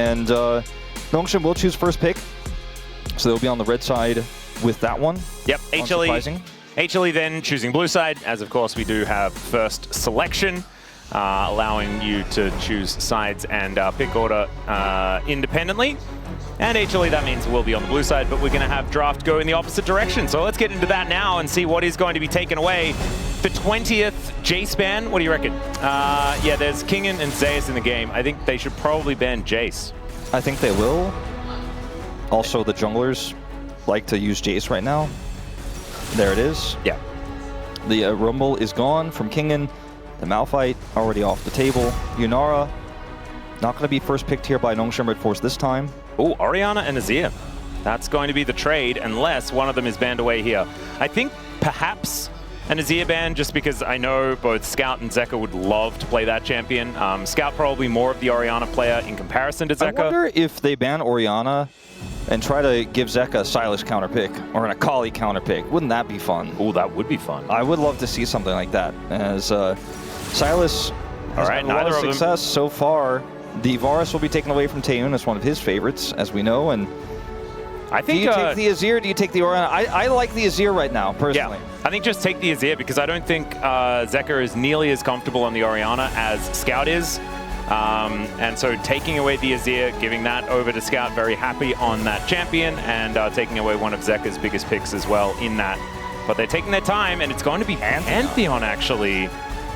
And Nongshim will choose first pick, so they'll be on the red side with that one. Yep, HLE then choosing blue side, as of course we do have first selection, allowing you to choose sides and pick order independently. And HLE, that means we'll be on the blue side, but we're going to have draft go in the opposite direction. So let's get into that now and see what is going to be taken away. The 20th Jace ban, what do you reckon? Yeah, there's Kingen and Zeus in the game. I think they should probably ban Jace. I think they will. Also, the junglers like to use Jace right now. There it is. Yeah. The Rumble is gone from Kingen. The Malphite already off the table. Yunara, not going to be first picked here by Nongshim Red Force this time. Oh, Orianna and Azir. That's going to be the trade unless one of them is banned away here. I think perhaps an Azir ban, just because I know both Scout and Zeka would love to play that champion. Scout probably more of the Orianna player in comparison to Zeka. I wonder if they ban Orianna and try to give Zeka a Sylas counter pick or an Akali counter pick. Wouldn't that be fun? Oh, that would be fun. I would love to see something like that. As Sylas has had a lot of success so far. The Varus will be taken away from Taeun as one of his favorites, as we know. And I think, do you take the Azir? Do you take the Orianna? I like the Azir right now, personally. Yeah, I think just take the Azir because I don't think Zeka is nearly as comfortable on the Orianna as Scout is. And so taking away the Azir, giving that over to Scout, very happy on that champion, and taking away one of Zeka's biggest picks as well in that. But they're taking their time, and it's going to be Pantheon actually.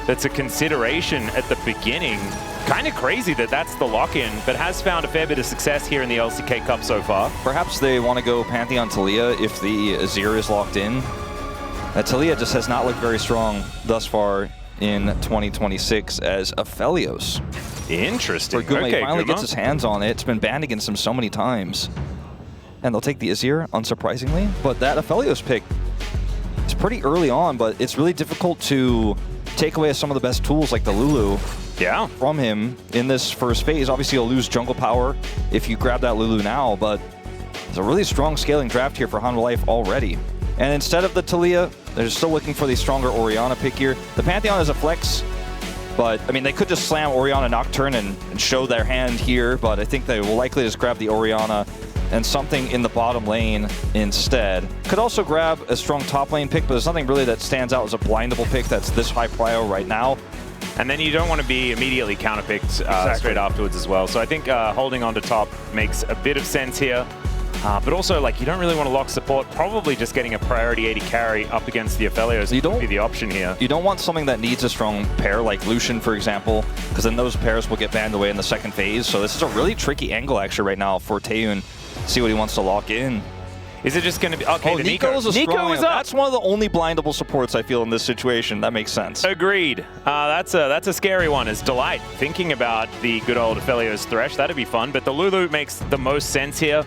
That's a consideration at the beginning. Kind of crazy that that's the lock-in, but has found a fair bit of success here in the LCK Cup so far. Perhaps they want to go Pantheon Talia if the Azir is locked in. Talia just has not looked very strong thus far in 2026 as Aphelios. Interesting. Where Gume finally gets his hands on it. It's been banned against him so many times. And they'll take the Azir, unsurprisingly. But that Aphelios pick, it's pretty early on, but it's really difficult to take away some of the best tools like the Lulu from him in this first phase. Obviously, you'll lose jungle power if you grab that Lulu now, but it's a really strong scaling draft here for Hanwha Life already. And instead of the Talia, they're still looking for the stronger Orianna pick here. The Pantheon is a flex, but I mean, they could just slam Orianna Nocturne and show their hand here, but I think they will likely just grab the Orianna and something in the bottom lane instead. Could also grab a strong top lane pick, but there's nothing really that stands out as a blindable pick that's this high prio right now. And then you don't want to be immediately counterpicked straight afterwards as well. So I think holding on to top makes a bit of sense here. But also, like, you don't really want to lock support. Probably just getting a priority 80 carry up against the Aphelios would be the option here. You don't want something that needs a strong pair, like Lucian, for example, because then those pairs will get banned away in the second phase. So this is a really tricky angle, actually, right now for Taeun. See what he wants to lock in. Is it just going to be... Okay, the Nico is up. That's one of the only blindable supports I feel in this situation. That makes sense. Agreed. That's a scary one. Is Delight thinking about the good old Aphelios Thresh? That'd be fun. But the Lulu makes the most sense here.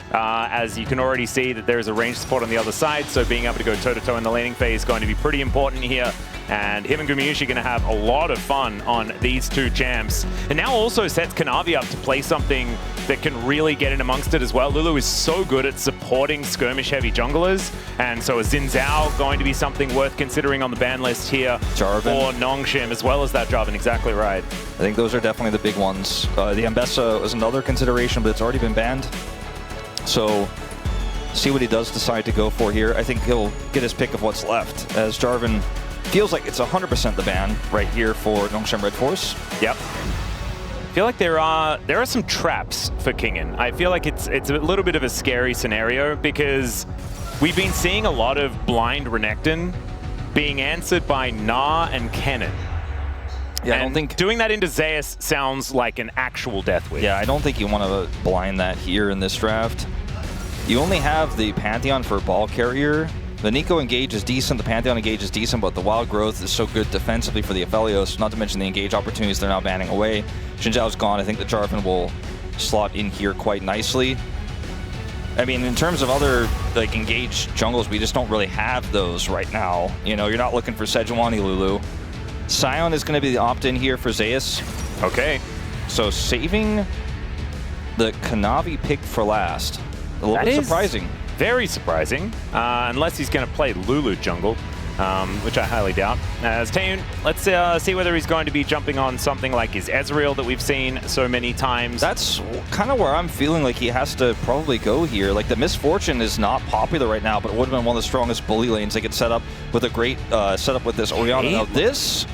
As you can already see that there is a range support on the other side, so being able to go toe-to-toe in the laning phase is going to be pretty important here. And him and Gumayushi are going to have a lot of fun on these two champs. And now also sets Kanavi up to play something that can really get in amongst it as well. Lulu is so good at supporting skirmish-heavy junglers, and so a Xin Zhao going to be something worth considering on the ban list here Jarvan for Nongshim, as well as that Jarvan, exactly right. I think those are definitely the big ones. The Ambessa is another consideration, but it's already been banned. So, see what he does decide to go for here. I think he'll get his pick of what's left, as Jarvan feels like it's 100% the ban right here for Nongshim Red Force. Yep. I feel like there are some traps for Kingen. I feel like it's a little bit of a scary scenario because we've been seeing a lot of blind Renekton being answered by Na and Kennen. Yeah, and I don't think doing that into Zeus sounds like an actual death wish. Yeah, I don't think you want to blind that here in this draft. You only have the Pantheon for ball carrier. The Nico engage is decent, the Pantheon engage is decent, but the Wild Growth is so good defensively for the Aphelios, not to mention the engage opportunities they're now banning away. Xin Zhao's gone. I think the Jarvan will slot in here quite nicely. I mean, in terms of other like engaged jungles, we just don't really have those right now. You know, you're not looking for Sejuani Lulu. Sion is going to be the opt-in here for Zeus. Okay. So saving the Kanavi pick for last. A little bit surprising. Very surprising, unless he's going to play Lulu jungle. which I highly doubt. As Taeyun, let's see whether he's going to be jumping on something like his Ezreal that we've seen so many times. That's kind of where I'm feeling like he has to probably go here. Like, the Misfortune is not popular right now, but it would have been one of the strongest bully lanes they could set up with a great setup with this Orianna. Now, this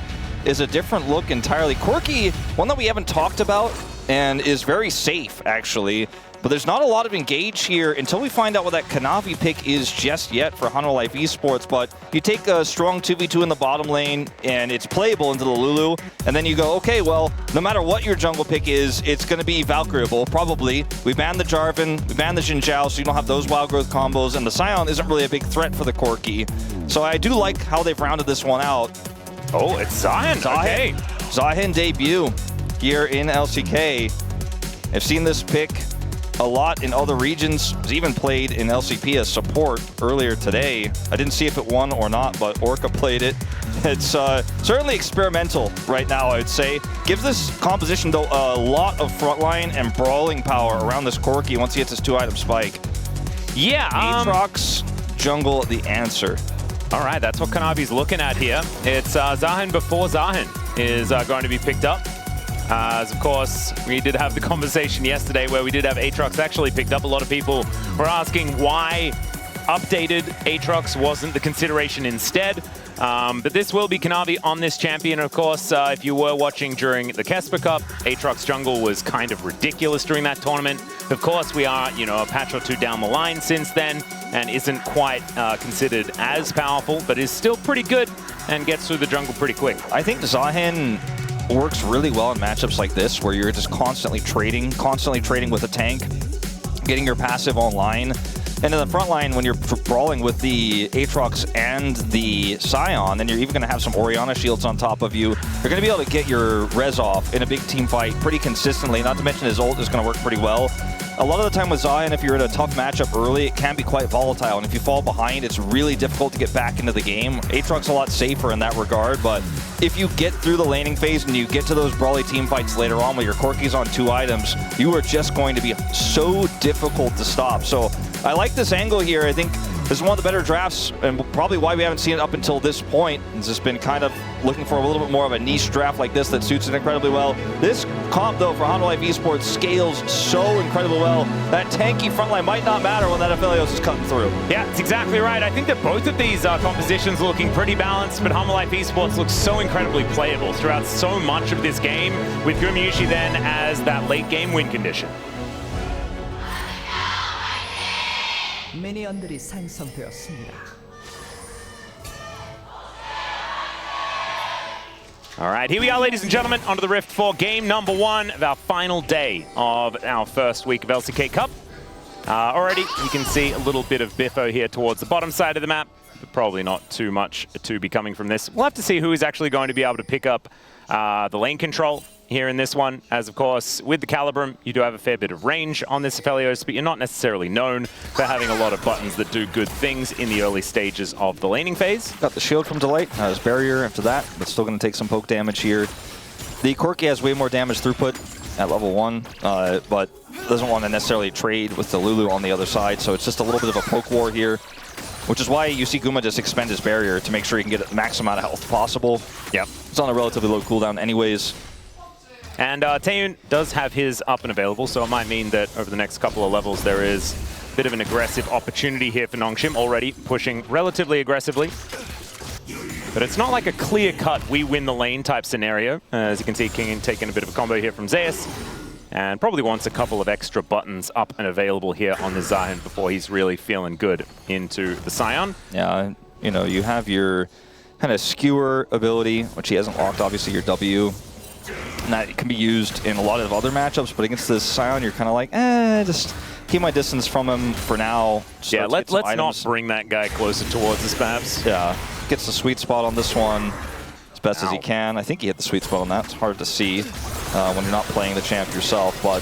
is a different look entirely. Corki, one that we haven't talked about, and is very safe, actually. But there's not a lot of engage here until we find out what that Kanavi pick is just yet for Hanwha Life Esports. But you take a strong 2v2 in the bottom lane, and it's playable into the Lulu, and then you go, okay, well, no matter what your jungle pick is, it's going to be Valkyriable, probably. We banned the Jarvan, we banned the Xin Zhao, so you don't have those wild growth combos, and the Sion isn't really a big threat for the Corki. So I do like how they've rounded this one out. Oh, it's Zion. Okay. Zion debut here in LCK. I've seen this pick a lot in other regions. It was even played in LCP as support earlier today. I didn't see if it won or not, but Orca played it. It's certainly experimental right now, I would say. Gives this composition, though, a lot of frontline and brawling power around this Corki once he hits his 2-item spike. Yeah. Aatrox, jungle, the answer. All right, that's what Kanavi's looking at here. It's Zahin before Zahin is going to be picked up. As of course, we did have the conversation yesterday where we did have Aatrox actually picked up. A lot of people were asking why updated Aatrox wasn't the consideration instead. But this will be Kanavi on this champion. Of course, if you were watching during the Kesper Cup, Aatrox jungle was kind of ridiculous during that tournament. Of course, we are, you know, a patch or two down the line since then, and isn't quite considered as powerful, but is still pretty good and gets through the jungle pretty quick. I think Zahin works really well in matchups like this, where you're just constantly trading with a tank, getting your passive online. And in the front line, when you're brawling with the Aatrox and the Sion, and you're even going to have some Orianna shields on top of you, you're going to be able to get your res off in a big team fight pretty consistently. Not to mention his ult is going to work pretty well. A lot of the time with Zion, if you're in a tough matchup early, it can be quite volatile. And if you fall behind, it's really difficult to get back into the game. Aatrox a lot safer in that regard, but if you get through the laning phase and you get to those brawly team fights later on where your Corki's on 2 items, you are just going to be so difficult to stop. So I like this angle here. I think this is one of the better drafts, and probably why we haven't seen it up until this point. It's just been kind of looking for a little bit more of a niche draft like this that suits it incredibly well. This comp, though, for Hanwha Life Esports scales so incredibly well. That tanky frontline might not matter when that Aphelios is cutting through. Yeah, that's exactly right. I think that both of these compositions are looking pretty balanced, but Hanwha Life Esports looks so incredibly playable throughout so much of this game, with Gumayushi then as that late game win condition. 미니언들이 생성되었습니다. All right, here we are, ladies and gentlemen, onto the Rift for game number 1 of our final day of our first week of LCK Cup. Already, you can see a little bit of biffo here towards the bottom side of the map, but probably not too much to be coming from this. We'll have to see who is actually going to be able to pick up the lane control here in this one, as of course with the Calibrum you do have a fair bit of range on this Aphelios, but you're not necessarily known for having a lot of buttons that do good things in the early stages of the laning phase. Got the shield from Delight, his barrier after that, but still going to take some poke damage here. The Corki has way more damage throughput at level 1, but doesn't want to necessarily trade with the Lulu on the other side, so it's just a little bit of a poke war here, which is why you see Guma just expend his barrier to make sure he can get the max amount of health possible. Yep. It's on a relatively low cooldown anyways. And Taeyun does have his up and available, so it might mean that over the next couple of levels there is a bit of an aggressive opportunity here for Nongshim, already pushing relatively aggressively. But it's not like a clear-cut we win the lane type scenario. As you can see, King taking a bit of a combo here from Zeus, and probably wants a couple of extra buttons up and available here on the Zion before he's really feeling good into the Sion. Yeah, you know, you have your kind of skewer ability, which he hasn't locked, obviously your W. And that can be used in a lot of other matchups, but against this Sion, you're kind of like, just keep my distance from him for now. Yeah, let's not bring that guy closer towards us, perhaps. Yeah, gets the sweet spot on this one as best as he can. I think he hit the sweet spot on that. It's hard to see when you're not playing the champ yourself, but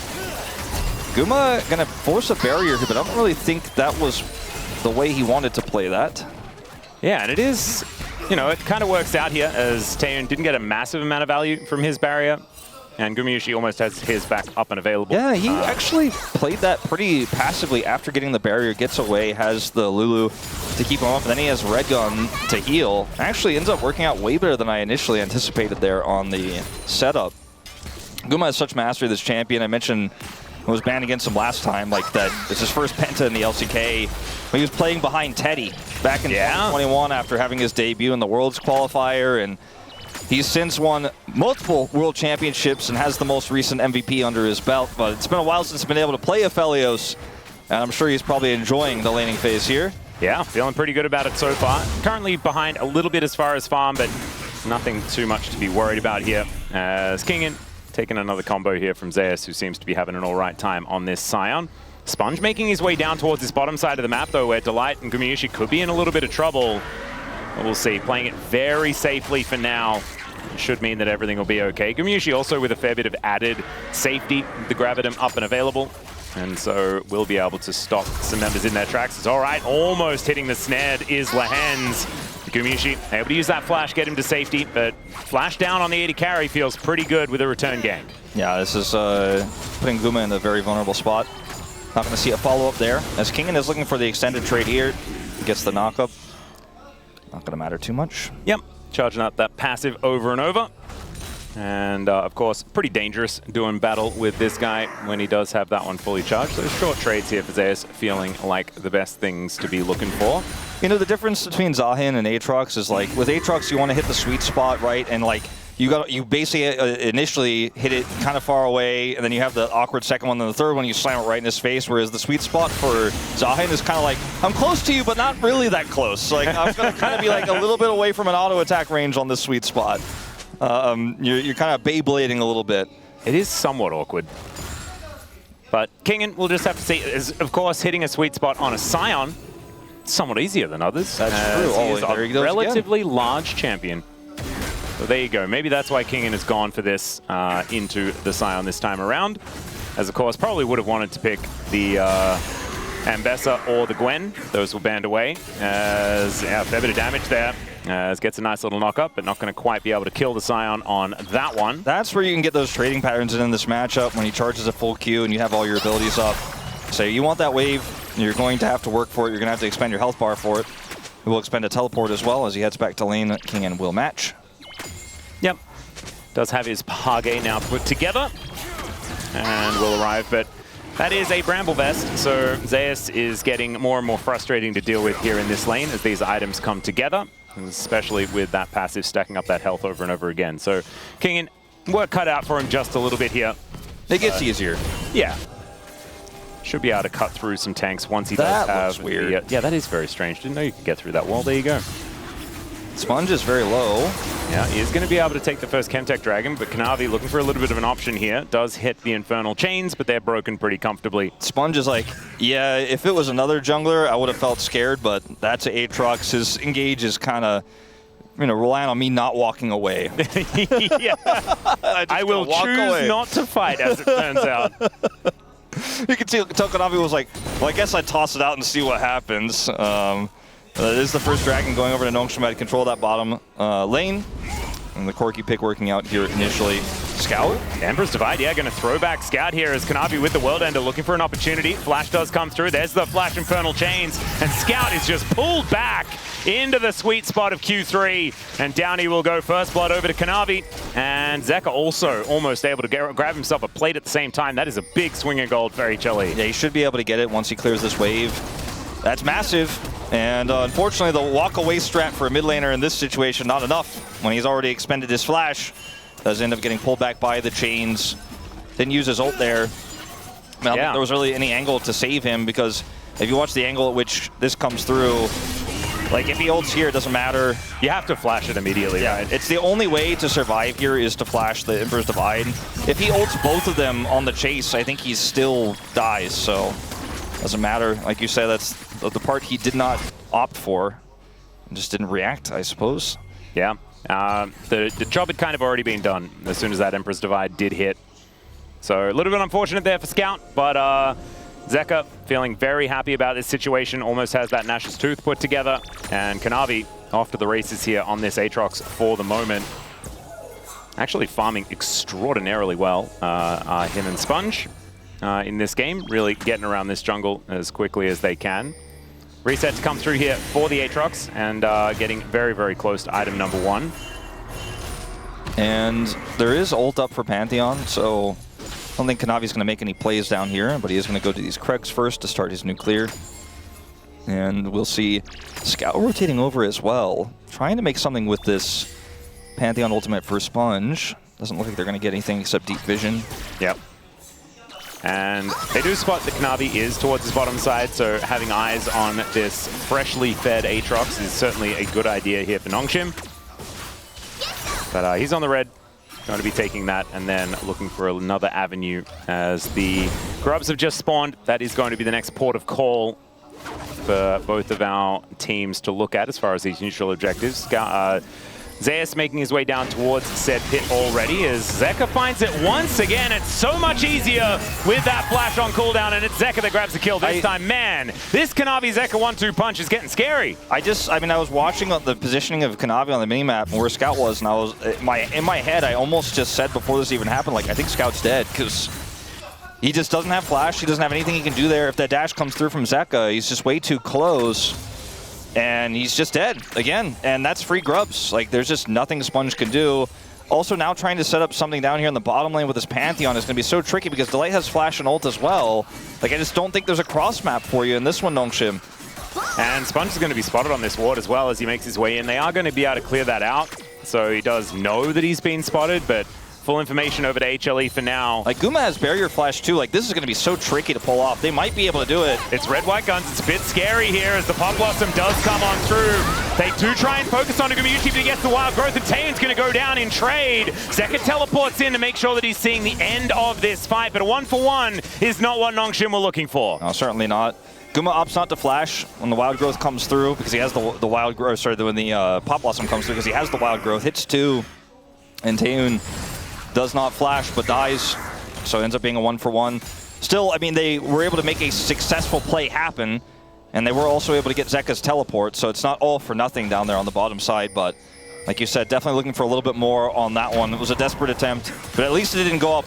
Guma gonna force a barrier here, but I don't really think that was the way he wanted to play that. Yeah, and it is, you know, it kind of works out here as Taeyun didn't get a massive amount of value from his barrier, and Gumayushi almost has his back up and available. Yeah, he actually played that pretty passively after getting the barrier, gets away, has the Lulu to keep him up. And then he has Red Gun to heal. Actually ends up working out way better than I initially anticipated there on the setup. Guma has such mastery of this champion. I mentioned I was banned against him last time, like that. It's his first penta in the LCK. He was playing behind Teddy back in 2021 after having his debut in the Worlds qualifier, and he's since won multiple World Championships and has the most recent MVP under his belt. But it's been a while since he's been able to play Aphelios, and I'm sure he's probably enjoying the laning phase here. Yeah, feeling pretty good about it so far. Currently behind a little bit as far as farm, but nothing too much to be worried about here. As Kingin taking another combo here from Zeus, who seems to be having an all right time on this Scion. Sponge making his way down towards this bottom side of the map, though, where Delight and Gumayusi could be in a little bit of trouble. But we'll see. Playing it very safely for now. Should mean that everything will be okay. Gumayusi also with a fair bit of added safety, the Gravitum up and available. And so we'll be able to stop some members in their tracks. It's all right. Almost hitting the snare is Lehens. Gumayusi able to use that flash, get him to safety, but flash down on the 80 carry feels pretty good with a return gank. Yeah, this is putting Guma in a very vulnerable spot. Not going to see a follow-up there. As Kingin is looking for the extended trade here, he gets the knock-up. Not going to matter too much. Yep, charging up that passive over and over. And of course, pretty dangerous doing battle with this guy when he does have that one fully charged. So short trades here for Zeus feeling like the best things to be looking for. You know, the difference between Zahin and Aatrox is like, with Aatrox, you want to hit the sweet spot, right? And like, you basically initially hit it kind of far away, and then you have the awkward second one, and the third one you slam it right in his face, whereas the sweet spot for Zahin is kind of like, I'm close to you, but not really that close. Like, I'm going to kind of be like a little bit away from an auto attack range on this sweet spot. You're kind of Beyblading a little bit. It is somewhat awkward. But Kingin, we'll just have to see, is of course hitting a sweet spot on a Scion somewhat easier than others. That's true. He is a relatively large champion. So there you go. Maybe that's why Kingin has gone for this into the Scion this time around. As of course, probably would have wanted to pick the Ambessa or the Gwen. Those were banned away. As a fair bit of damage there. As gets a nice little knock up, but not going to quite be able to kill the Scion on that one. That's where you can get those trading patterns in this matchup when he charges a full Q and you have all your abilities up. So you want that wave, you're going to have to work for it. You're going to have to expend your health bar for it. He will expend a teleport as well as he heads back to lane. Kingin will match. Yep. Does have his Page now put together and will arrive, but that is a Bramble Vest, so Zeus is getting more and more frustrating to deal with here in this lane as these items come together, especially with that passive stacking up that health over and over again. So Kingin, work cut out for him just a little bit here. It gets easier. Yeah. Should be able to cut through some tanks once he does have... That looks weird. Yeah, that is very strange. Didn't know you could get through that wall. There you go. Sponge is very low. Yeah, he is going to be able to take the first Chemtech Dragon, but Kanavi looking for a little bit of an option here. Does hit the Infernal Chains, but they're broken pretty comfortably. Sponge is like, yeah, if it was another jungler, I would have felt scared, but that's Aatrox. His engage is kind of, you know, relying on me not walking away. Yeah. I will choose not to fight, as it turns out. You can tell Kanavi was like, well, I guess I'd toss it out and see what happens. This is the first dragon going over to Nongshim to control that bottom lane. And the Corki pick working out here initially. Scout? Emperor's Divide, yeah, going to throw back Scout here as Kanavi with the World Ender looking for an opportunity. Flash does come through. There's the Flash Infernal Chains. And Scout is just pulled back into the sweet spot of Q3. And down he will go. First blood over to Kanavi. And Zeka also almost able to grab himself a plate at the same time. That is a big swing of gold for HLE. Yeah, he should be able to get it once he clears this wave. That's massive. And unfortunately, the walk-away strat for a mid laner in this situation, not enough. When he's already expended his flash, does end up getting pulled back by the chains. Didn't use his ult there. I don't think there was really any angle to save him, because if you watch the angle at which this comes through, like if he ults here, it doesn't matter. You have to flash it immediately, right? It's the only way to survive here is to flash the Emperor's Divide. If he ults both of them on the chase, I think he still dies, so doesn't matter. Like you said, that's the part he did not opt for. Just didn't react, I suppose. Yeah. The job had kind of already been done as soon as that Emperor's Divide did hit. So a little bit unfortunate there for Scout, but Zeka feeling very happy about this situation, almost has that Nash's Tooth put together, and Kanavi off to the races here on this Aatrox for the moment. Actually farming extraordinarily well, him and Sponge in this game, really getting around this jungle as quickly as they can. Reset to come through here for the Aatrox, and getting very, very close to item number 1. And there is ult up for Pantheon, so I don't think Kanavi's going to make any plays down here, but he is going to go to these Kregs first to start his nuclear. And we'll see Scout rotating over as well, trying to make something with this Pantheon ultimate for Sponge. Doesn't look like they're going to get anything except deep vision. Yep. And they do spot that Kanavi is towards his bottom side, so having eyes on this freshly fed Aatrox is certainly a good idea here for Nongshim. But he's on the red, going to be taking that and then looking for another avenue as the Grubs have just spawned. That is going to be the next port of call for both of our teams to look at as far as these neutral objectives. Zeus making his way down towards said pit already as Zeka finds it once again. It's so much easier with that flash on cooldown, and it's Zeka that grabs the kill this time. Man, this Kanavi Zeka 1-2 punch is getting scary. I was watching the positioning of Kanavi on the minimap and where Scout was, and I was in my head, I almost just said before this even happened, like, I think Scout's dead, because he just doesn't have flash. He doesn't have anything he can do there. If that dash comes through from Zeka, he's just way too close. And he's just dead again, and that's free grubs. Like, there's just nothing Sponge can do. Also, now trying to set up something down here in the bottom lane with his Pantheon is going to be so tricky because Delight has flash and ult as well. Like, I just don't think there's a cross map for you in this one, Nongshim. And Sponge is going to be spotted on this ward as well as he makes his way in. They are going to be able to clear that out, so he does know that he's been spotted, but full information over to HLE for now. Like, Guma has barrier flash too. Like, this is going to be so tricky to pull off. They might be able to do it. It's red-white guns. It's a bit scary here as the Pop Blossom does come on through. They do try and focus on Gumayuchi, but he gets the wild growth, and Taeyeon's going to go down in trade. Zeka teleports in to make sure that he's seeing the end of this fight, but a 1-for-1 is not what Nongshim were looking for. No, certainly not. Guma opts not to flash when the wild growth comes through because he has the wild growth. Sorry, when the Pop Blossom comes through because he has the wild growth. Hits 2, and Taeyeon does not flash, but dies, so it ends up being a 1-for-1. Still, I mean, they were able to make a successful play happen, and they were also able to get Zeka's teleport, so it's not all for nothing down there on the bottom side, but like you said, definitely looking for a little bit more on that one. It was a desperate attempt, but at least it didn't go up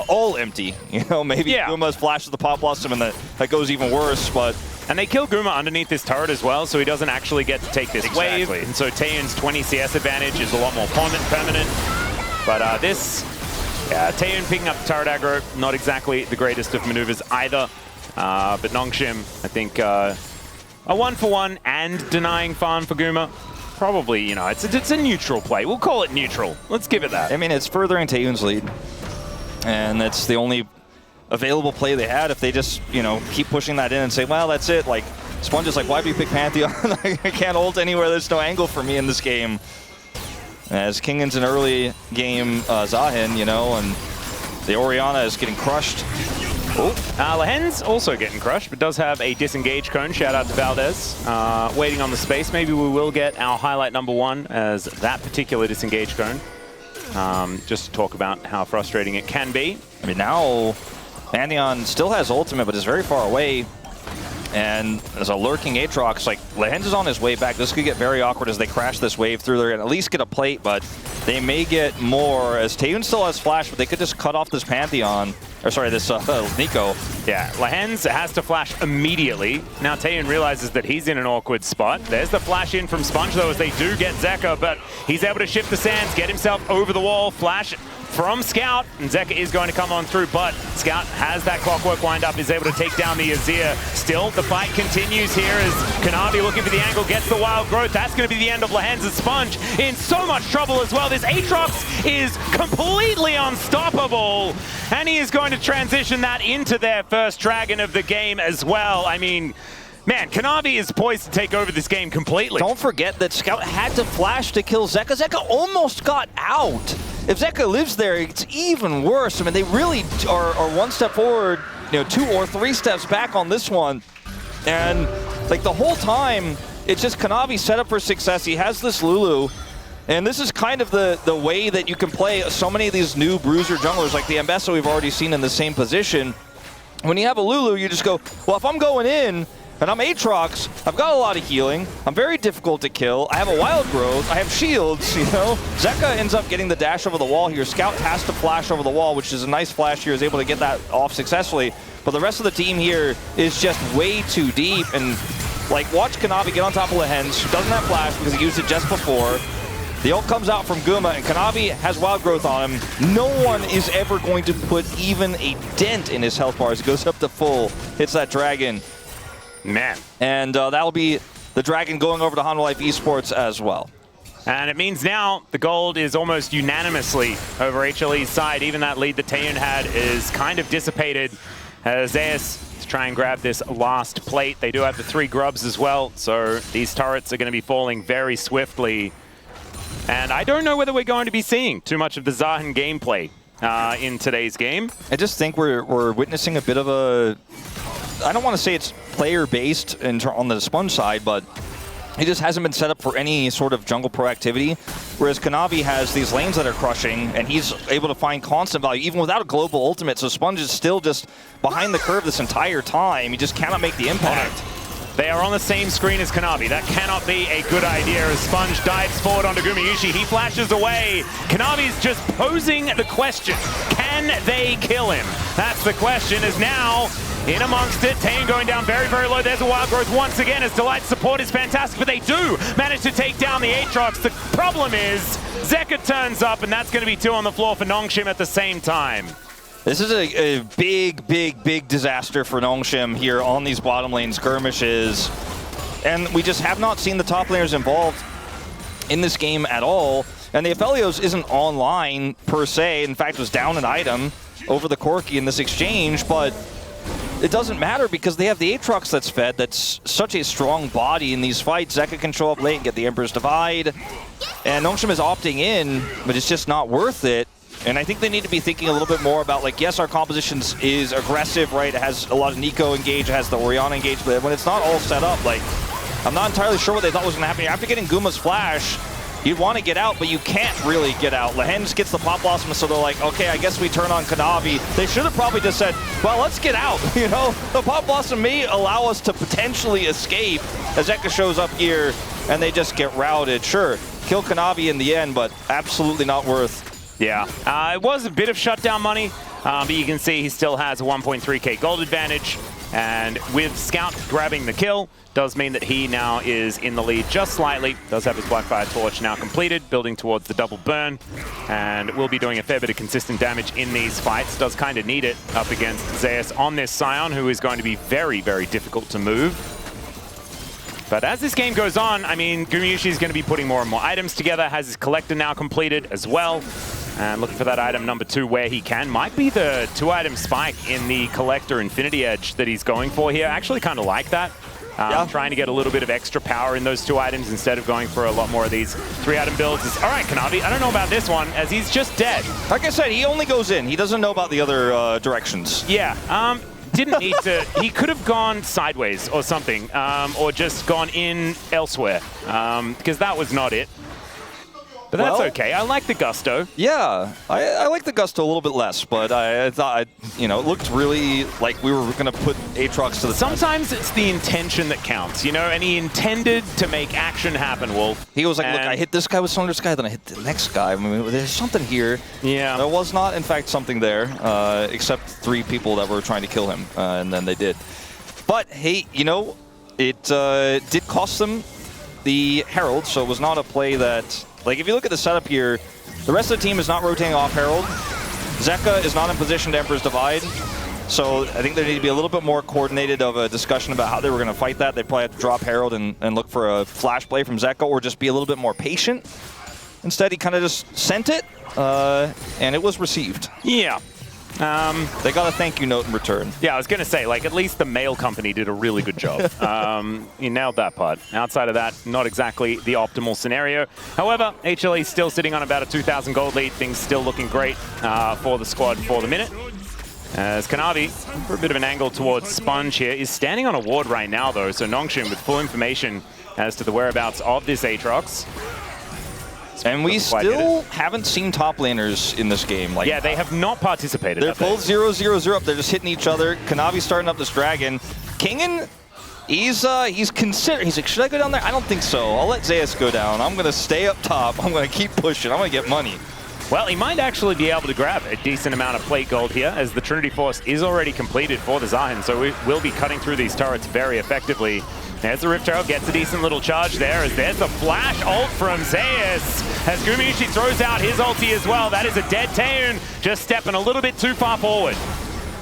all empty. You know, maybe Guma's flashes the Pop Blossom, and that goes even worse, but... And they kill Guma underneath this turret as well, so he doesn't actually get to take this wave, and so Taeyeon's 20 CS advantage is a lot more permanent. But Taeyeon picking up the turret aggro, not exactly the greatest of maneuvers either. But Nongshim, I think a 1-for-1 and denying farm for Guma. Probably, you know, it's a neutral play. We'll call it neutral. Let's give it that. I mean, it's furthering Taeyeon's lead. And that's the only available play they had. If they just, you know, keep pushing that in and say, well, that's it. Like, Sponge is like, why do you pick Pantheon? I can't ult anywhere. There's no angle for me in this game. As Kingan's an early game Zahin, you know, and the Orianna is getting crushed. Oh, Lahen's also getting crushed, but does have a disengage cone. Shout out to Valdez. Waiting on the space. Maybe we will get our highlight number 1 as that particular disengage cone. Just to talk about how frustrating it can be. I mean, now Pantheon still has ultimate, but is very far away. And there's a lurking Aatrox. Like, Lehens is on his way back. This could get very awkward as they crash this wave through. They're going to at least get a plate, but they may get more as Taeyeon still has flash, but they could just cut off this Pantheon. Or sorry, this Nico. Yeah, Lehens has to flash immediately. Now Taeyeon realizes that he's in an awkward spot. There's the flash in from Sponge, though, as they do get Zeka, but he's able to shift the sands, get himself over the wall, flash from Scout, and Zeka is going to come on through, but Scout has that clockwork wind up, is able to take down the Azir. Still, the fight continues here as Kanavi looking for the angle, gets the wild growth. That's going to be the end of Lehens and Sponge in so much trouble as well. This Aatrox is completely unstoppable, and he is going to transition that into their first dragon of the game as well. I mean, man, Kanavi is poised to take over this game completely. Don't forget that Scout had to flash to kill Zeka. Zeka almost got out. If Zeka lives there, it's even worse. I mean, they really are one step forward, you know, 2 or 3 steps back on this one. And, like, the whole time, it's just Kanavi set up for success. He has this Lulu. And this is kind of the way that you can play so many of these new bruiser junglers, like the Ambessa we've already seen in the same position. When you have a Lulu, you just go, well, if I'm going in, and I'm Aatrox, I've got a lot of healing, I'm very difficult to kill, I have a wild growth, I have shields, you know? Zeka ends up getting the dash over the wall here. Scout has to flash over the wall, which is a nice flash here, is able to get that off successfully. But the rest of the team here is just way too deep, and Like, watch Kanavi get on top of Lehens, who doesn't have flash because he used it just before. The ult comes out from Guma, and Kanavi has wild growth on him. No one is ever going to put even a dent in his health bars. It goes up to full, hits that dragon. Man. And that'll be the dragon going over to Hanwha Life Esports as well. And it means now the gold is almost unanimously over HLE's side. Even that lead that Taeyun had is kind of dissipated. Zeus to try and grab this last plate. They do have the 3 grubs as well, so these turrets are going to be falling very swiftly. And I don't know whether we're going to be seeing too much of the Zahan gameplay in today's game. I just think we're witnessing a bit of a... I don't want to say it's player-based on the Sponge side, but it just hasn't been set up for any sort of jungle proactivity. Whereas Kanavi has these lanes that are crushing, and he's able to find constant value, even without a global ultimate. So Sponge is still just behind the curve this entire time. He just cannot make the impact. They are on the same screen as Kanavi. That cannot be a good idea as Sponge dives forward onto Gumayushi. He flashes away. Kanavi's just posing the question. Can they kill him? That's the question, is now in amongst it. Taeyun going down very, very low. There's a wild growth once again as Delight's support is fantastic, but they do manage to take down the Aatrox. The problem is Zeka turns up, and that's going to be 2 on the floor for Nongshim at the same time. This is a big, big, big disaster for Nongshim here on these bottom lane skirmishes. And we just have not seen the top laners involved in this game at all. And the Aphelios isn't online per se. In fact, was down an item over the Corki in this exchange, but it doesn't matter because they have the Aatrox that's fed. That's such a strong body in these fights. Zeka can show up late and get the Emperor's Divide. And Nongshim is opting in, but it's just not worth it. And I think they need to be thinking a little bit more about, like, yes, our composition is aggressive, right? It has a lot of Nico engaged, it has the Orianna engaged, but when it's not all set up, like, I'm not entirely sure what they thought was going to happen. After getting Guma's flash, you'd want to get out, but you can't really get out. Lehens gets the Pop Blossom, so they're like, okay, I guess we turn on Kanavi. They should have probably just said, well, let's get out, you know? The Pop Blossom may allow us to potentially escape as Zeka shows up here, and they just get routed. Sure, kill Kanavi in the end, but absolutely not worth. Yeah, it was a bit of shutdown money, but you can see he still has a 1.3k gold advantage. And with Scout grabbing the kill, does mean that he now is in the lead just slightly. Does have his Blackfire Torch now completed, building towards the double burn. And will be doing a fair bit of consistent damage in these fights. Does kind of need it up against Zeus on this Scion, who is going to be very, very difficult to move. But as this game goes on, I mean, Gumayushi is going to be putting more and more items together, has his collector now completed as well. And looking for that item number 2 where he can. Might be the 2-item spike in the collector Infinity Edge that he's going for here. I actually kind of like that. Trying to get a little bit of extra power in those 2 items instead of going for a lot more of these 3-item builds. All right, Kanavi, I don't know about this one, as he's just dead. Like I said, he only goes in. He doesn't know about the other directions. Yeah. Didn't need to. He could have gone sideways or something, or just gone in elsewhere, because that was not it. But that's okay. I like the gusto. Yeah, I like the gusto a little bit less, but I thought, you know, it looked really like we were going to put Aatrox to the Sometimes it's the intention that counts, you know, and he intended to make action happen, Wolf. He was like, look, I hit this guy with Sunder's guy, then I hit the next guy. I mean, there's something here. Yeah. There was not, in fact, something there, except 3 people that were trying to kill him, and then they did. But, hey, you know, it did cost them the Herald, so it was not a play that... Like, if you look at the setup here, the rest of the team is not rotating off Herald. Zeka is not in position to Emperor's Divide. So I think there need to be a little bit more coordinated of a discussion about how they were going to fight that. They'd probably have to drop Herald and look for a flash play from Zeka, or just be a little bit more patient. Instead, he kind of just sent it, and it was received. Yeah. They got a thank you note in return. Yeah, I was going to say, like, at least the mail company did a really good job. You nailed that part. Outside of that, not exactly the optimal scenario. However, HLE is still sitting on about a 2,000 gold lead. Things still looking great for the squad for the minute. As Kanavi, for a bit of an angle towards Sponge here, is standing on a ward right now, though. So Nongshim with full information as to the whereabouts of this Aatrox. And we still haven't seen top laners in this game. Like, yeah, they have not participated. They're both 0-0-0 up. They're just hitting each other. Kanavi's starting up this dragon. Kingen, he's considering. He's like, should I go down there? I don't think so. I'll let Zeus go down. I'm going to stay up top. I'm going to keep pushing. I'm going to get money. Well, he might actually be able to grab a decent amount of plate gold here, as the Trinity Force is already completed for the Zahan, so we will be cutting through these turrets very effectively. There's the Rift Herald, gets a decent little charge there, as there's the flash ult from Zeus. As Gumayusi throws out his ulti as well. That is a dead Taeun, just stepping a little bit too far forward.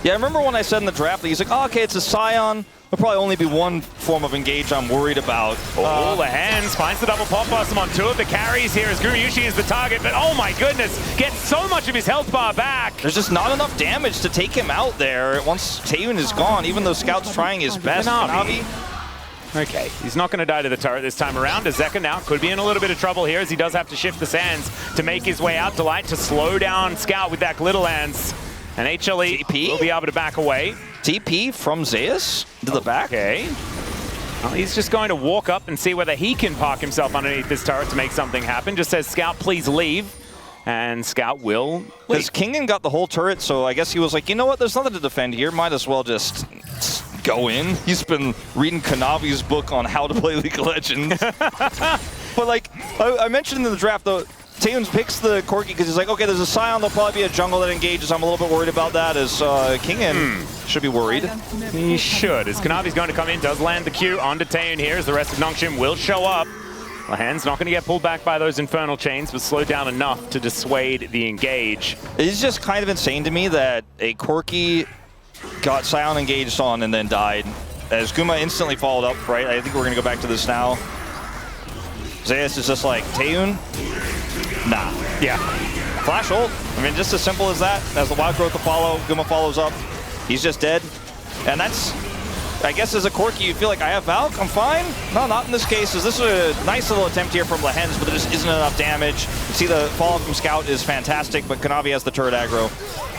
Yeah, I remember when I said in the draft that he's like, oh, okay, it's a Scion. There'll probably only be one form of engage I'm worried about. Oh, the hands finds the double pop blossom on two of the carries here as Gumayusi is the target, but oh my goodness, gets so much of his health bar back. There's just not enough damage to take him out there once Taeun is gone, even though Scout's trying his best. Kanavi. Okay, he's not going to die to the turret this time around. As Zeka now could be in a little bit of trouble here as he does have to shift the sands to make his way out. Delight to slow down Scout with that Glitter Lance. And HLE TP? Will be able to back away. TP from Zeus to the back. Okay. Well, he's just going to walk up and see whether he can park himself underneath this turret to make something happen. Just says, Scout, please leave. And Scout will leave. Because Kingen got the whole turret, so I guess he was like, you know what, there's nothing to defend here. Might as well just go in. He's been reading Kanavi's book on how to play League of Legends. But like, I mentioned in the draft, though, Taeun picks the Corki because he's like, okay, there's a Scion, there'll probably be a jungle that engages. I'm a little bit worried about that, as Kingen should be worried. He should, as Kanavi's going to come in, does land the Q onto Taeun here, as the rest of Nongshim will show up. Lahan's not going to get pulled back by those Infernal Chains, but slowed down enough to dissuade the engage. It's just kind of insane to me that a Corki got Scion engaged on and then died, as Guma instantly followed up, right? I think we're going to go back to this now. Zeus is just like, Taeun? Nah. Yeah. Flash ult. I mean, just as simple as that. As the wild growth to follow, Guma follows up. He's just dead. And that's, I guess as a Corki, you feel like, I have Valk, I'm fine. No, not in this case. This is a nice little attempt here from Lahen's, but there just isn't enough damage. You see the follow from Scout is fantastic, but Kanavi has the turret aggro.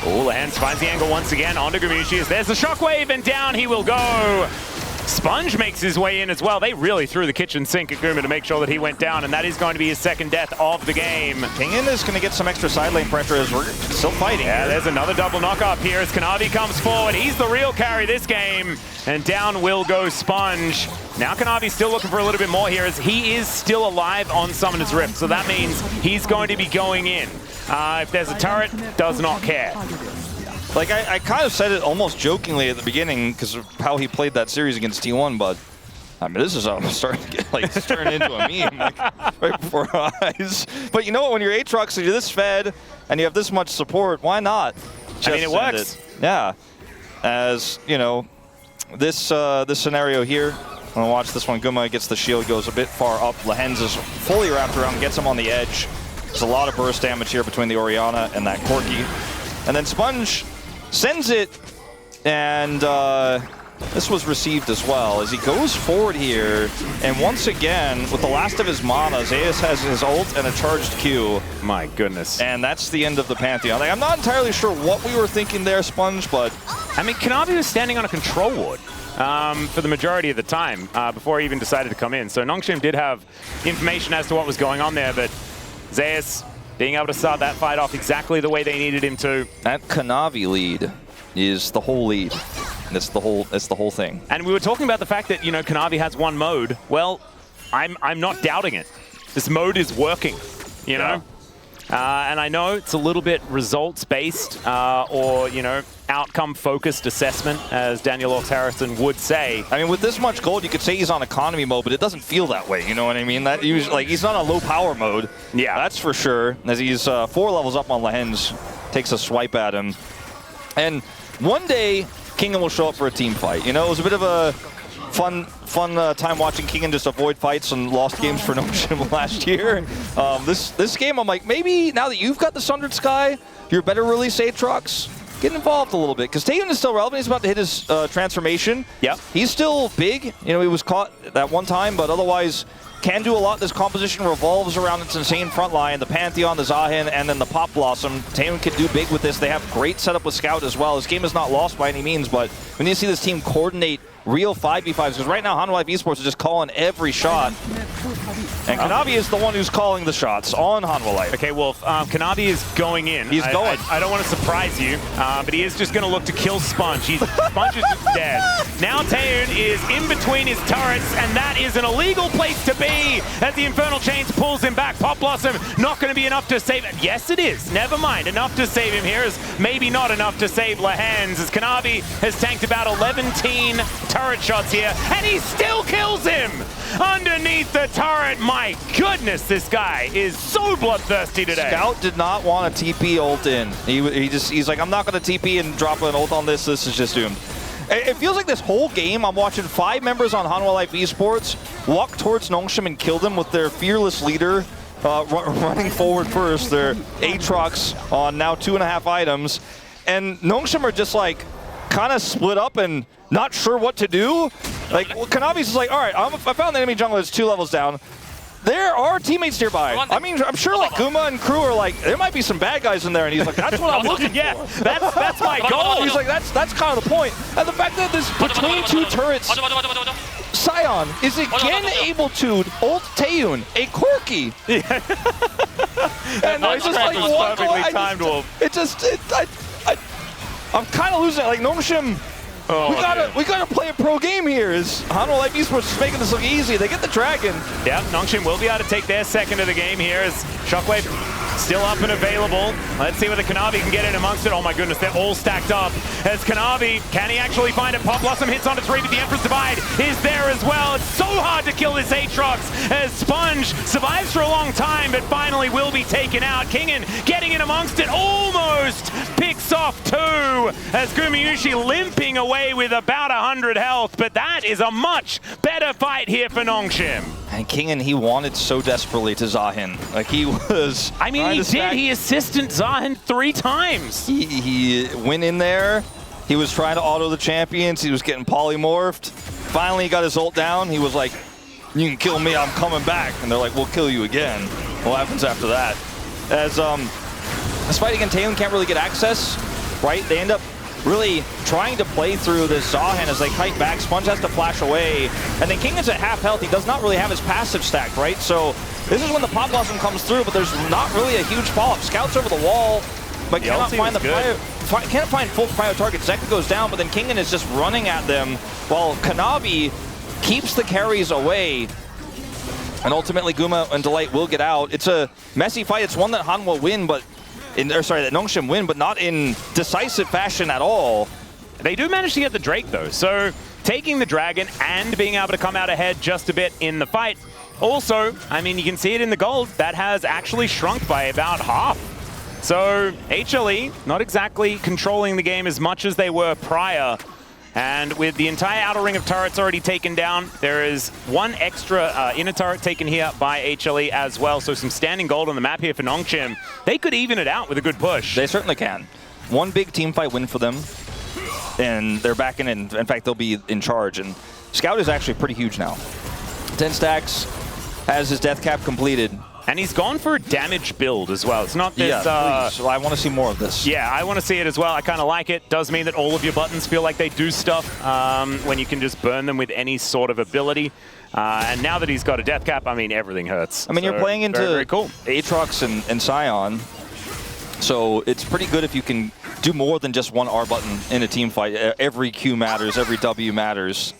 Oh, Lahen's finds the angle once again onto Gumayusi. There's the shockwave, and down he will go. Sponge makes his way in as well. They really threw the kitchen sink at Guma to make sure that he went down, and that is going to be his second death of the game. Kingen is going to get some extra side lane pressure as we're still fighting. Yeah, there's another double knock up here as Kanavi comes forward. He's the real carry this game, and down will go Sponge. Now Kanavi's still looking for a little bit more here as he is still alive on Summoner's Rift, so that means he's going to be going in. If there's a turret, does not care. Like, I kind of said it almost jokingly at the beginning because of how he played that series against T1, but I mean, this is starting to get, like, turn into a meme, like, right before our eyes. But you know what, when you're Aatrox and you're this fed and you have this much support, why not? I mean, it works. Yeah. As, you know, this this scenario here, I'm going to watch this one. Guma gets the shield, goes a bit far up. Lahen's is fully wrapped around, gets him on the edge. There's a lot of burst damage here between the Orianna and that Corki. And then Sponge sends it, and this was received as well, as he goes forward here, and once again, with the last of his mana, Zeus has his ult and a charged Q. My goodness. And that's the end of the Pantheon. Like, I'm not entirely sure what we were thinking there, Sponge, but... I mean, Kanavi was standing on a control ward for the majority of the time before he even decided to come in. So Nongshim did have information as to what was going on there, but Zeus being able to start that fight off exactly the way they needed him to. That Kanavi lead is the whole lead. It's the whole thing. And we were talking about the fact that, you know, Kanavi has one mode. Well, I'm not doubting it. This mode is working, you know? And I know it's a little bit results-based or, you know, outcome-focused assessment, as Daniel Orks Harrison would say. I mean, with this much gold, you could say he's on economy mode, but it doesn't feel that way, you know what I mean? That usually, like, he's not on low-power mode. Yeah. That's for sure, as he's 4 levels up on Lahen's, takes a swipe at him. And one day, Kingen will show up for a team fight. You know, it was a bit of a fun time watching Kingen just avoid fights and lost games for Nongshim last year. This game, I'm like, maybe now that you've got the Sundered Sky, you're better release Aatrox. Get involved a little bit, because Taeun is still relevant. He's about to hit his transformation. Yep. He's still big. You know, he was caught that one time, but otherwise can do a lot. This composition revolves around its insane front line, the Pantheon, the Zahin, and then the Pop Blossom. Taeun can do big with this. They have great setup with Scout as well. This game is not lost by any means, but we need to see this team coordinate real 5v5s, because right now Hanwha Life Esports is just calling every shot. And Kanavi is the one who's calling the shots on Hanwha Life. Okay, Wolf, Kanavi is going in. He's going. I don't want to surprise you, but he is just going to look to kill Sponge. Sponge is just dead. Now Taehoon is in between his turrets, and that is an illegal place to be as the Infernal Chains pulls him back. Pop Blossom not going to be enough to save him. Yes, it is. Never mind. Enough to save him here is maybe not enough to save Lahans as Kanavi has tanked about 11 turret shots here, and he still kills him underneath the turret. My goodness, this guy is so bloodthirsty today. Scout did not want a TP ult in. He's like, I'm not going to TP and drop an ult on this. This is just doomed. It feels like this whole game, I'm watching 5 members on Hanwha Life Esports walk towards Nongshim and kill them with their fearless leader running forward first. Their Aatrox on now 2.5 items. And Nongshim are just like kind of split up and not sure what to do. Like, Kanavi's is like, all right, I found the enemy jungler that's 2 levels down. There are teammates nearby. I mean, I'm sure like Guma and crew are like, there might be some bad guys in there, and he's like, that's what I'm looking for. Yeah, that's my goal. He's like, that's kind of the point. And the fact that this between 2 turrets, Sion is again able to ult Taehoon, a Corki. And I just like walk away. I'm kind of losing it. Like Nongshim. Oh, we gotta play a pro game here. Is Hanwha Life Esports is making this look easy. They get the dragon. Yeah, Nongshim will be able to take their second of the game here as Shockwave still up and available. Let's see whether Kanavi can get in amongst it. Oh my goodness, they're all stacked up. As Kanavi, can he actually find it? Pop Blossom hits onto 3, but the Empress Divide is there as well. It's so hard to kill this Aatrox as Sponge survives for a long time, but finally will be taken out. Kingen getting in amongst it, almost picks off 2 as Gumayushi limping away with about 100 health, but that is a much better fight here for Nongshim. And Kingen, he wanted so desperately to Zahin. Like he was. I mean, he did. He assisted Zahin 3 times. He went in there. He was trying to auto the champions. He was getting polymorphed. Finally, he got his ult down. He was like, "You can kill me. I'm coming back." And they're like, "We'll kill you again." What happens after that? As this fight against Taehoon can't really get access, right? They end up really trying to play through this Zahin as they kite back. Sponge has to flash away. And then Kingen's at half health. He does not really have his passive stacked, right? So this is when the Pop Blossom comes through, but there's not really a huge follow-up. Scouts over the wall, but cannot find can't find full prio target. Zeka goes down, but then Kingen is just running at them while Kanavi keeps the carries away. And ultimately, Guma and Delight will get out. It's a messy fight. It's one that Hanwha win, but that Nongshim win, but not in decisive fashion at all. They do manage to get the Drake, though. So taking the Dragon and being able to come out ahead just a bit in the fight. Also, I mean, you can see it in the gold. That has actually shrunk by about half. So HLE not exactly controlling the game as much as they were prior. And with the entire outer ring of turrets already taken down, there is 1 extra inner turret taken here by HLE as well. So some standing gold on the map here for Nongshim. They could even it out with a good push. They certainly can. 1 big team fight win for them, and they're back in. In fact, they'll be in charge. And Scout is actually pretty huge now. 10 stacks, has his death cap completed. And he's gone for a damage build as well. It's not this... Yeah, please. I want to see more of this. Yeah, I want to see it as well. I kind of like it. Does mean that all of your buttons feel like they do stuff when you can just burn them with any sort of ability. And now that he's got a death cap, I mean, everything hurts. I mean, so you're playing into very cool. Aatrox and Sion, so it's pretty good if you can do more than just 1 R button in a team fight. Every Q matters, every W matters.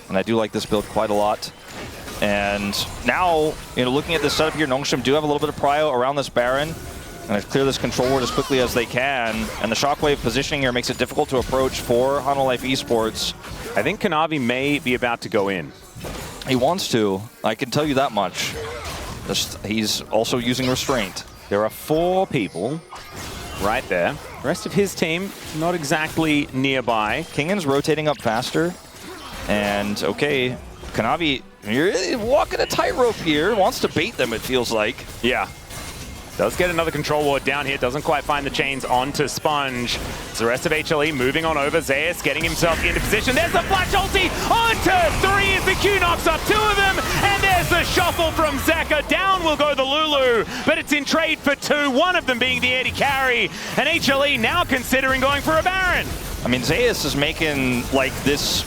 And I do like this build quite a lot. And now, looking at this setup here, Nongshim do have a little bit of prio around this Baron. And they clear this control ward as quickly as they can. And the Shockwave positioning here makes it difficult to approach for Hanwha Life Esports. I think Kanavi may be about to go in. He wants to. I can tell you that much. He's also using restraint. There are 4 people right there. The rest of his team not exactly nearby. Kingen's rotating up faster. And, okay, Kanavi... You're walking a tightrope here. Wants to bait them, it feels like. Yeah. Does get another control ward down here. Doesn't quite find the chains onto Sponge. So the rest of HLE moving on over. Zeus getting himself into position. There's the flash ulti onto 3 as the Q knocks up 2 of them. And there's the shuffle from Zeka. Down will go the Lulu. But it's in trade for 2. One of them being the AD carry. And HLE now considering going for a Baron. I mean, Zeus is making like this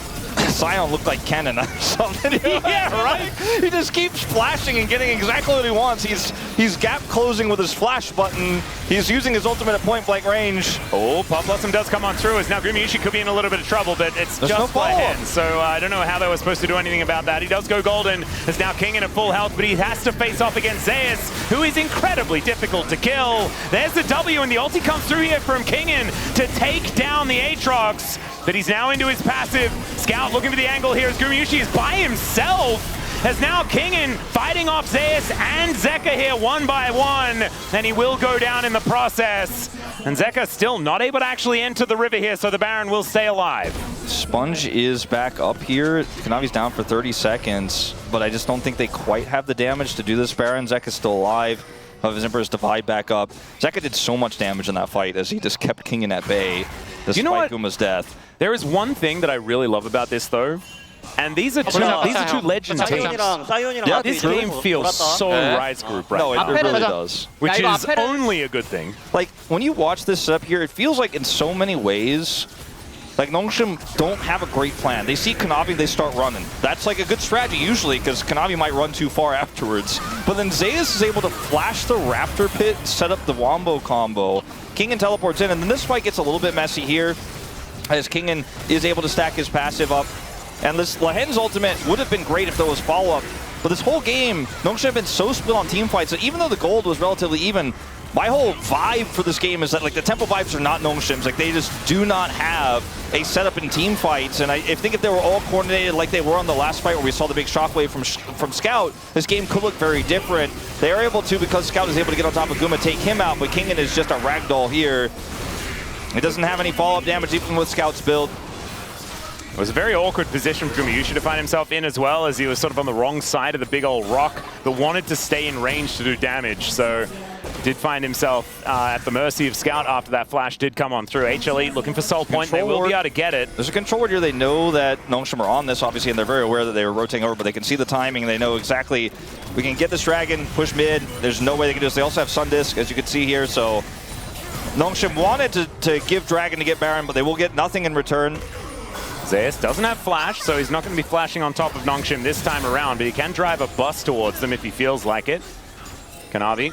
Scion look like Kennen or something. Yeah, right? He just keeps flashing and getting exactly what he wants. He's gap closing with his flash button. He's using his ultimate at point blank range. Oh, Pop Blossom does come on through, as now Gumayusi could be in a little bit of trouble, but it's There's just no by follow-up. hand. So I don't know how they were supposed to do anything about that. He does go golden. As now King in at full health, but he has to face off against Zeus, who is incredibly difficult to kill. There's the W, and the ulti comes through here from Kingen to take down the Aatrox. But he's now into his passive. Scout looking for the angle here as Gumayusi is by himself. As now Kingen fighting off Zeus and Zeka here one by one. And he will go down in the process. And Zeka still not able to actually enter the river here, so the Baron will stay alive. Sponge is back up here. Kanavi's down for 30 seconds, but I just don't think they quite have the damage to do this Baron. Zeka's still alive. Of his Emperor's Divide back up. Zeka did so much damage in that fight as he just kept Kingen at bay despite Guma's death. There is one thing that I really love about this though, and these are two legend teams. Yeah, This game feels so Rise Group right No, now, it really does. which is only a good thing. Like, when you watch this setup here, it feels like in so many ways, like Nongshim don't have a great plan. They see Kanavi, they start running. That's like a good strategy usually, because Kanavi might run too far afterwards. But then Zeus is able to flash the Raptor Pit, set up the Wombo combo. Kingen teleports in, and then this fight gets a little bit messy here, as Kingen is able to stack his passive up. And this Lahen's ultimate would have been great if there was follow-up. But this whole game, Nongshim have been so split on team fights that even though the gold was relatively even, my whole vibe for this game is that like the tempo vibes are not Nongshim's. Like they just do not have a setup in team fights. And I think if they were all coordinated like they were on the last fight where we saw the big shockwave from Scout, this game could look very different. They are able to, because Scout is able to get on top of Guma, take him out, but Kingen is just a ragdoll here. He doesn't have any follow-up damage even with Scout's build. It was a very awkward position for Gumayusi to find himself in as well, as he was sort of on the wrong side of the big old rock, but wanted to stay in range to do damage. So did find himself at the mercy of Scout after that flash did come on through. HLE looking for Soul Point. They will be able to get it. There's a control ward here. They know that Nongshim are on this, obviously, and they're very aware that they were rotating over, but they can see the timing. They know exactly, we can get this dragon, push mid. There's no way they can do this. They also have Sun Disc, as you can see here, so Nongshim wanted to give Dragon to get Baron, but they will get nothing in return. Zeus doesn't have flash, so he's not going to be flashing on top of Nongshim this time around, but he can drive a bus towards them if he feels like it. Kanavi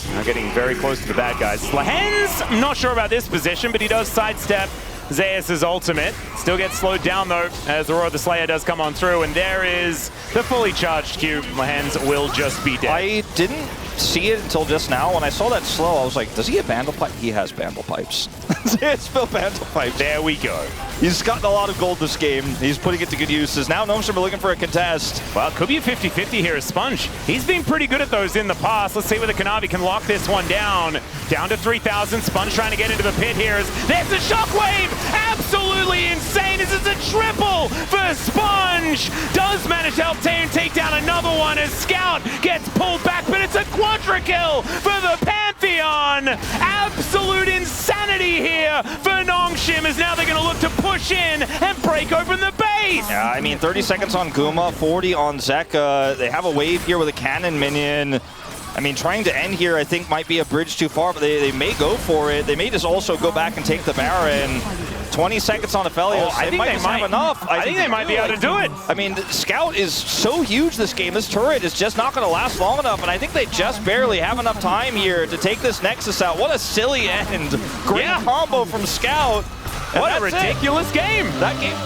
now getting very close to the bad guys. Lahen's, I'm not sure about this position, but he does sidestep Zeus' ultimate. Still gets slowed down though, as the Roar of the Slayer does come on through, and there is the fully charged cube. Lahen's will just be dead. I didn't see it until just now. When I saw that slow, I was like, does he have Bandle Pipe? He has Bandle Pipes. Zeus built Bandle Pipes. There we go. He's gotten a lot of gold this game. He's putting it to good uses. Now Nongshim are looking for a contest. Well, it could be a 50-50 here as Sponge. He's been pretty good at those in the past. Let's see whether Kanavi can lock this one down. Down to 3,000. Sponge trying to get into the pit here. There's a shockwave! Absolutely insane! This is a triple for Sponge! Does manage to help Taeun take down another one as Scout gets pulled back, but it's a quadra kill for the Pantheon! Absolute insanity here for Nongshim, as now they're going to look to push in and break open the base! Yeah, I mean, 30 seconds on Guma, 40 on Zeka. They have a wave here with a cannon minion. I mean, trying to end here, I think, might be a bridge too far, but they may go for it. They may just also go back and take the Baron. 20 seconds on Aphelios. I think they might have enough. I think they might be able to do it. I mean, Scout is so huge this game. This turret is just not going to last long enough, and I think they just barely have enough time here to take this Nexus out. What a silly end. Great combo from Scout. What a ridiculous game. That game.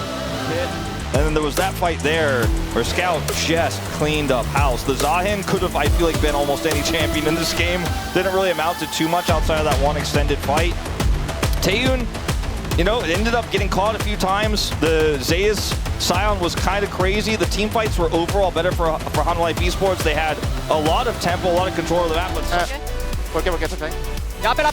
And then there was that fight there where Scout just cleaned up house. The Zahin could have, I feel like, been almost any champion in this game. Didn't really amount to too much outside of that one extended fight. Taeun, you know, it ended up getting caught a few times. The Zeus Scion was kind of crazy. The team fights were overall better for Hanwha Life Esports. They had a lot of tempo, a lot of control of the map. 볼게 천천히. 야, 앞에.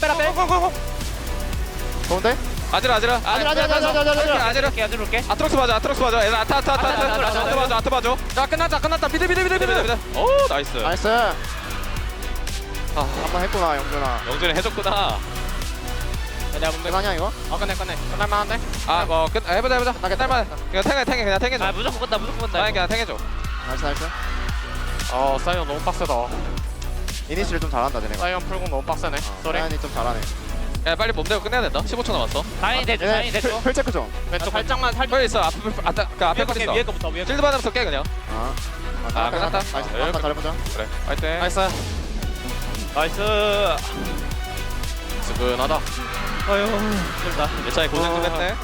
좋은데? 아지라. 아지르게. 아트록스 맞아. 아트 맞아. 자, 끝났다. 미드. 오, 나이스. 나이스. 한번 했구나, 영준아. 영준이 해줬구나. 내가 뭔데? 끝나냐, 이거? 끝내. 끝날만한데? 아, 뭐 해보자. 딸만. 그냥 탱해줘. 아, 무조건 끝나. 그냥 탱해줘. 나이스. 사이언 너무 빡세다. 이니시를 좀 잘한다, 쟤네가. 사이언 풀공 너무 빡세네. 쏘리. 사이언이 좀 잘하네. 야 빨리 몸 대고 끝내야 된다 15초 남았어 다행히 됐죠 다행히 됐죠 풀 체크 좀. 왼쪽 살짝만 살짝 빨리 있어 앞에 그 앞에 거 있어 위에 거부터 위에 거 실드 받으면서 깨 그냥 아, 끝났다. 나이스. 아, 한번 잘해보자. 그래 파이팅 나이스 나이스 스근하다 아유 힘들다 예찬이 고생 좀 했네